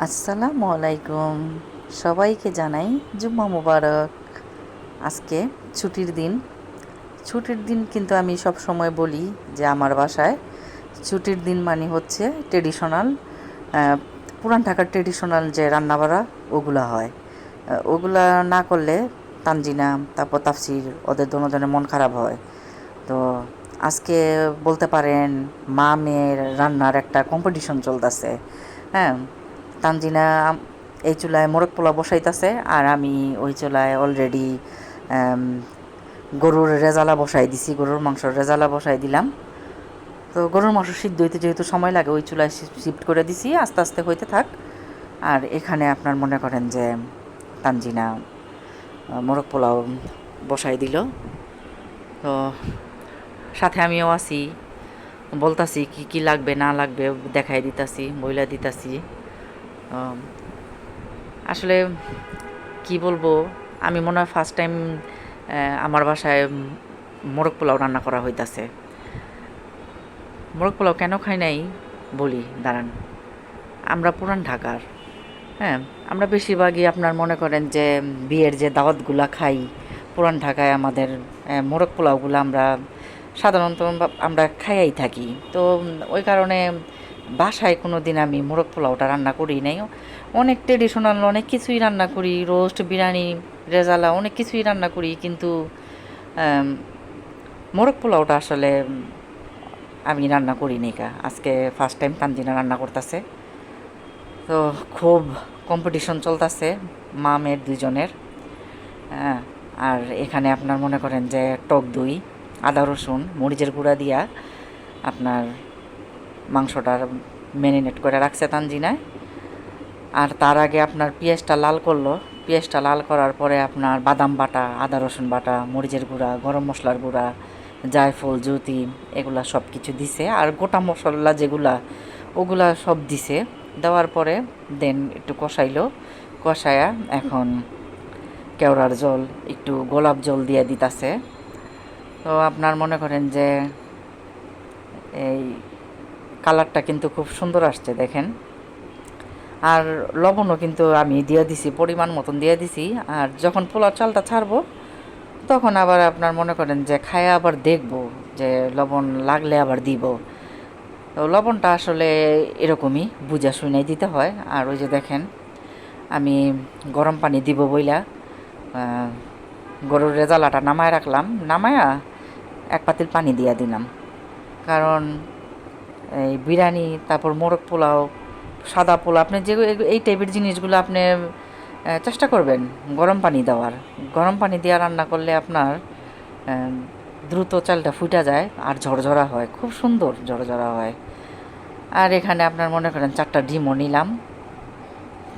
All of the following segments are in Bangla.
আসসালামু আলাইকুম। সবাইকে জানাই জুম্মা মুবারক। আজকে ছুটির দিন। ছুটির দিন কিন্তু আমি সব সময় বলি যে আমার বাসায় ছুটির দিন মানে হচ্ছে ট্রেডিশনাল, পুরান ঢাকার ট্রেডিশনাল যে রান্নাবাড়া ওগুলা হয়। ওগুলা না করলে তানজিনা তারপর তাফসির ওদের দোনোজনের মন খারাপ হয়। তো আজকে বলতে পারেন মা মেয়ের রান্নার একটা কম্পিটিশন চলতেছে। হ্যাঁ, তানজিনা এই চুলায় মোরগ পোলাও বসাইতেছে আর আমি ওই চুলায় অলরেডি গরুর রেজালা বসাই দিছি, গরুর মাংসর রেজালা বসাই দিলাম। তো গরুর মাংস সিদ্ধ হইতে যেহেতু সময় লাগে ওই চুলায় শিফট করে দিছি, আস্তে আস্তে হইতে থাক। আর এখানে আপনার মনে করেন যে তানজিনা মোরগ পোলাও বসাই দিল। তো সাথে আমিও আছি, বলতাছি কি কি লাগবে না লাগবে দেখাই দিতাছি, বইলা দিতাছি। আসলে কি বলবো, আমি মনে হয় ফার্স্ট টাইম আমার বাসায় মোরগ পোলাও রান্না করা হইতাছে। মোরগ পোলাও কেন খাই নাই বলি, দাঁড়ান। আমরা পুরান ঢাকার, হ্যাঁ, আমরা বেশিরভাগই আপনার মনে করেন যে বিয়ের যে দাওয়াতগুলা খাই পুরান ঢাকায় আমাদের মোরগ পোলাওগুলো আমরা সাধারণত আমরা খাইয়াই থাকি। তো ওই কারণে বাসায় কোনো দিন আমি মোরগ পোলাওটা রান্না করি নাই। অনেক ট্রেডিশনাল অনেক কিছুই রান্না করি, রোস্ট, বিরিয়ানি, রেজালা অনেক কিছুই রান্না করি, কিন্তু মোরগ পোলাওটা আসলে আমি রান্না করি নি। আজকে ফার্স্ট টাইম তানজিনা রান্না করতেছে। তো খুব কম্পিটিশন চলতেছে মা মেয়ের দুজনের। হ্যাঁ, আর এখানে আপনার মনে করেন যে টক দই, আদা রসুন মরিচের গুঁড়া দিয়া আপনার মাংসটা ম্যারিনেট করে রাখছে তানজিনায়। আর তার আগে আপনার পেঁয়াজটা লাল করলো, পেঁয়াজটা লাল করার পরে আপনার বাদাম বাটা, আদা রসুন বাটা, মরিচের গুঁড়া, গরম মশলার গুঁড়া, জায়ফল, জ্যোতি এগুলা সব কিছু দিছে। আর গোটা মশলা যেগুলা ওগুলা সব দিছে। দেওয়ার পরে দেন একটু কষাইলো, কষায়া এখন কেওড়ার জল, একটু গোলাপ জল দিয়ে দিতাছে। তো আপনার মনে করেন যে এই কালারটা কিন্তু খুব সুন্দর আসছে দেখেন। আর লবণও কিন্তু আমি দিয়ে দিছি, পরিমাণ মতন দিয়ে দিছি। আর যখন পোলাও চালটা ছাড়বো তখন আবার আপনার মনে করেন যে খায়া আবার দেখবো যে লবণ লাগলে আবার দিব। তো লবণটা আসলে এরকমই বুঝা শুনাই দিতে হয়। আর ওই যে দেখেন আমি গরম পানি দিব বইলা গরুর রেজালাটা নামায় রাখলাম, নামায়া এক পাতিল পানি দিয়া দিলাম। কারণ এই বিরিয়ানি, তারপর মোরগ পোলাও, সাদা পোলাও, আপনি যে এই টাইপের জিনিসগুলো আপনি চেষ্টা করবেন গরম পানি দেওয়ার। গরম পানি দিয়ে রান্না করলে আপনার দ্রুত চালটা ফুটা যায় আর ঝরঝরা হয়, খুব সুন্দর ঝরঝরা হয়। আর এখানে আপনার মনে করেন 4টা ডিমও নিলাম,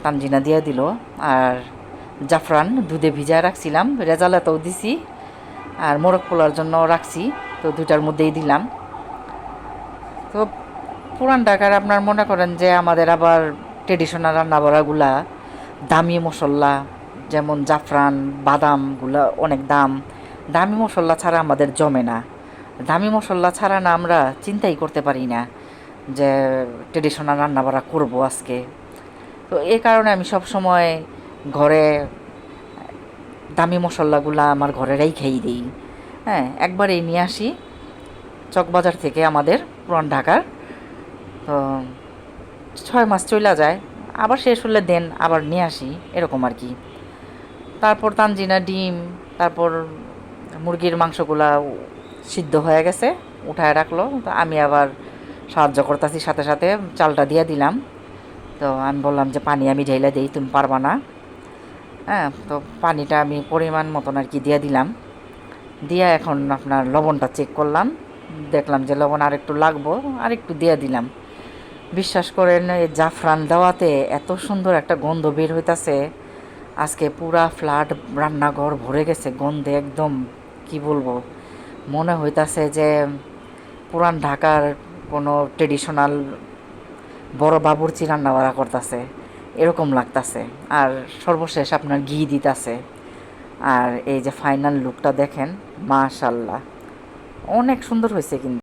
তানজিনা দিয়ে দিল। আর জাফরান দুধে ভিজায় রাখছিলাম, রেজালাতেও দিছি আর মোরগ পোলার জন্য রাখছি, তো দুটার মধ্যেই দিলাম। তো পুরান ঢাকার আপনার মনে করেন যে আমাদের আবার ট্রেডিশনাল রান্নাবাড়াগুলা দামি মশলা, যেমন জাফরান, বাদামগুলা অনেক দাম। দামি মশলা ছাড়া আমাদের জমে না। দামি মশলা ছাড়া না আমরা চিন্তাই করতে পারি না যে ট্রেডিশনাল রান্নাবাড়া করবো আজকে। তো এই কারণে আমি সব সময় ঘরে দামি মশলাগুলা আমার ঘরে রেখেই দিই। হ্যাঁ, একবারেই নিয়ে আসি চকবাজার থেকে আমাদের পুরান ঢাকার। তো 6 মাস চলে যায়, আবার শেষ হলে দেন আবার নিয়ে আসি, এরকম আর কি। তারপর তানজিনা ডিম, তারপর মুরগির মাংসগুলা সিদ্ধ হয়ে গেছে, উঠায় রাখলো। তো আমি আবার সাহায্য করতেছি, সাথে সাথে চালটা দিয়ে দিলাম। তো আমি বললাম যে পানি আমি ঢেলে দিই, তুমি পারবা না। হ্যাঁ, তো পানিটা আমি পরিমাণ মতন আর কি দিয়ে দিলাম। দিয়ে এখন আপনার লবণটা চেক করলাম, দেখলাম যে লবণ আরেকটু লাগবো, আরেকটু দিয়ে দিলাম। বিশ্বাস করেন এই জাফরান দেওয়াতে এত সুন্দর একটা গন্ধ বের হইতাছে। আজকে পুরা ফ্ল্যাট রান্নাঘর ভরে গেছে গন্ধে, একদম কি বলবো, মনে হইতাছে যে পুরান ঢাকার কোনো ট্রেডিশনাল বড় বাবুর্চি রান্নাবাড়া করতেছে, এরকম লাগতাছে। আর সর্বশেষ আপনার ঘি দিতাছে। আর এই যে ফাইনাল লুকটা দেখেন, মাশাল্লাহ অনেক সুন্দর হয়েছে কিন্তু।